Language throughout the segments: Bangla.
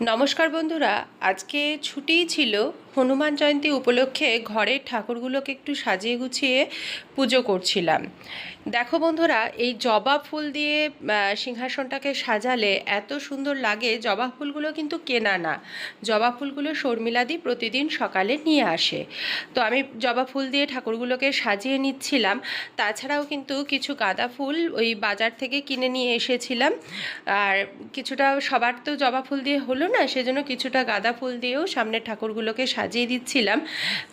নমস্কার বন্ধুরা, আজকে ছুটিই ছিল। হনুমান জয়ন্তী উপলক্ষে ঘরের ঠাকুরগুলোকে একটু সাজিয়ে গুছিয়ে পুজো করছিলাম। দেখো বন্ধুরা, এই জবা ফুল দিয়ে সিংহাসনটাকে সাজালে এত সুন্দর লাগে। জবা ফুলগুলো কিন্তু কেনা না, জবা ফুলগুলো শর্মিলাদি প্রতিদিন সকালে নিয়ে আসে। তো আমি জবা ফুল দিয়ে ঠাকুরগুলোকে সাজিয়ে নিচ্ছিলাম। তাছাড়াও কিন্তু কিছু গাঁদা ফুল ওই বাজার থেকে কিনে নিয়ে এসেছিলাম। আর কিছুটা, সবার তো জবা ফুল দিয়ে হলো না, সেজন্য কিছুটা গাঁদা ফুল দিয়েও সামনের ঠাকুরগুলোকে সাজিয়ে দিচ্ছিলাম।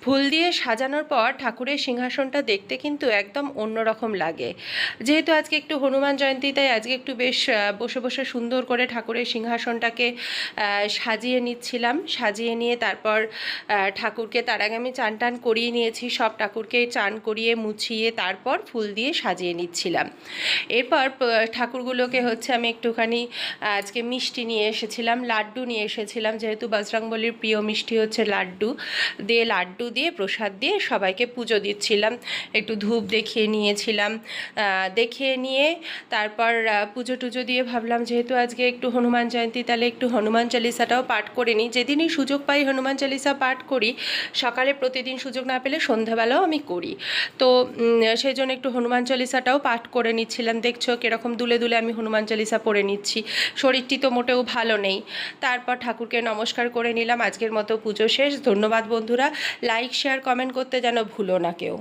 ফুল দিয়ে সাজানোর পর ঠাকুরের সিংহাসনটা দেখতে কিন্তু একদম অন্যরকম লাগে। যেহেতু আজকে একটু হনুমান জয়ন্তী, তাই আজকে একটু বেশ বসে বসে সুন্দর করে ঠাকুরের সিংহাসনটাকে সাজিয়ে নিচ্ছিলাম। সাজিয়ে নিয়ে তারপর ঠাকুরকে, তার আগে আমি চান টান করিয়ে নিয়েছি, সব ঠাকুরকে চান করিয়ে মুছিয়ে তারপর ফুল দিয়ে সাজিয়ে নিচ্ছিলাম। এরপর ঠাকুরগুলোকে হচ্ছে আমি একটুখানি আজকে মিষ্টি নিয়ে এসেছিলাম, লাড্ডু নিয়ে এসেছিলাম, যেহেতু বজরংবলীর প্রিয় মিষ্টি হচ্ছে লাড্ডু। লাড্ডু দিয়ে প্রসাদ দিয়ে সবাইকে পুজো দিচ্ছিলাম। একটু ধূপ দেখিয়ে নিয়েছিলাম। দেখিয়ে নিয়ে তারপর পুজো টুজো দিয়ে ভাবলাম যেহেতু আজকে একটু হনুমান জয়ন্তী, তাহলে একটু হনুমান চালিসাটাও পাঠ করে নিই। যেদিনই সুযোগ পাই হনুমান চালিসা পাঠ করি। সকালে প্রতিদিন সুযোগ না পেলে সন্ধ্যাবেলাও আমি করি। তো সেই জন্য একটু হনুমান চালিসাটাও পাঠ করে নিচ্ছিলাম। দেখছো কীরকম দুলে দুলে আমি হনুমান চালিসা পড়ে নিচ্ছি। শরীরটি তো মোটেও ভালো নেই। তারপর ঠাকুরকে নমস্কার করে নিলাম। আজকের মতো পুজো শেষ। ধন্যবাদ বন্ধুরা। লাইক শেয়ার কমেন্ট করতে যেন ভুলো না কেউ।